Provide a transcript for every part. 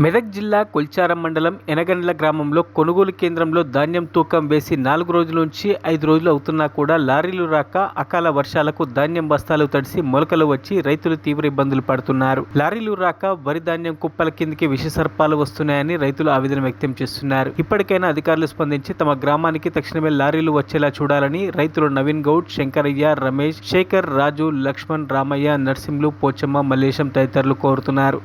మెదక్ జిల్లా కొల్చారం మండలం ఎనగండ్ల గ్రామంలో కొనుగోలు కేంద్రంలో ధాన్యం తూకం వేసి 4 రోజుల నుంచి 5 రోజులు అవుతున్నా కూడా లారీలు రాక అకాల వర్షాలకు ధాన్యం బస్తాలు తడిసి మొలకలు వచ్చి రైతులు తీవ్ర ఇబ్బందులు పడుతున్నారు. లారీలు రాక వరి ధాన్యం కుప్పల కిందికి విషసర్పాలు వస్తున్నాయని రైతులు ఆవేదన వ్యక్తం చేస్తున్నారు. ఇప్పటికైనా అధికారులు స్పందించి తమ గ్రామానికి తక్షణమే లారీలు వచ్చేలా చూడాలని రైతులు నవీన్ గౌడ్, శంకరయ్య, రమేష్, శేఖర్, రాజు, లక్ష్మణ్, రామయ్య, నర్సింహులు, పోచమ్మ, మల్లేశం తదితరులు కోరుతున్నారు.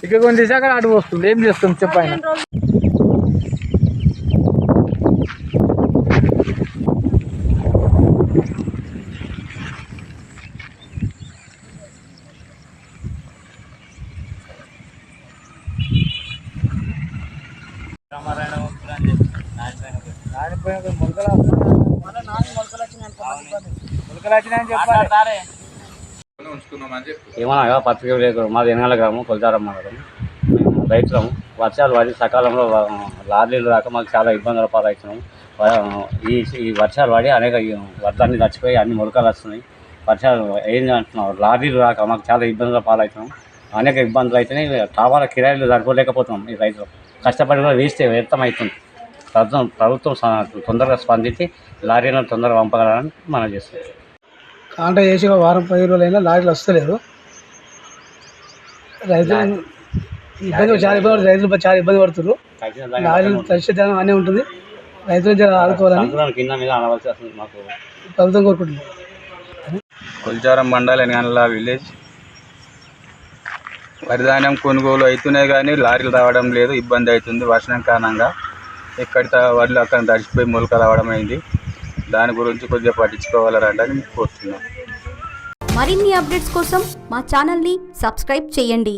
ఇక్కడ కొంచెం అక్కడ అటు వస్తుంది. ఏం చేస్తాం చెప్పండి. ఏమనగా పత్రిక లేదు. మాది ఎనగల గ్రామం, కొల్చారం మండలం. మేము రైతులము. వర్షాలు పడి సకాలంలో లారీలు రాక మాకు చాలా ఇబ్బందుల పాలవుతున్నాము. ఈ వర్షాలు పడి అనేక వడ్లన్నీ చచ్చిపోయి అన్ని మొలకలు వస్తున్నాయి. వర్షాలు ఏం అంటున్నాం, లారీలు రాక మాకు చాలా ఇబ్బందుల పాలవుతున్నాం. అనేక ఇబ్బందులు అయితేనే కావాల కిరాయిలు సరిపోలేకపోతున్నాం. ఈ రైతులు కష్టపడి కూడా వేస్తే వ్యర్థం అవుతుంది. ప్రభుత్వం తొందరగా స్పందించి లారీలను తొందరగా పంపగలని మనం చేస్తున్నాం. కాంట్రాక్ట్ చేసి ఒక వారం 10 రోజులైనా లారీలు వస్తలేదు. రైతులు చాలా ఇబ్బంది పడుతున్నారు. లారీలు ఖచ్చితంగా అనే ఉంటుంది. రైతులు ఆదుకోవాలని కింద మీద అనవలసి వస్తుంది. మాకు ప్రభుత్వం కోరుకుంటున్నాం. కొల్చారం మండలం ఎనగండ్ల విలేజ్. వరిధాన్యం కొనుగోలు అవుతున్నాయి కానీ లారీలు రావడం లేదు. ఇబ్బంది అవుతుంది. వర్షం కారణంగా ఎక్కడి వడ్లు అక్కడ తడిచిపోయి మొలక రావడం అయింది. దాని గురించి కొద్దిగా పట్టించుకోవాలని కోరుతున్నాం. మరిన్ని అప్డేట్స్ కోసం మా ఛానల్ని సబ్స్క్రైబ్ చేయండి.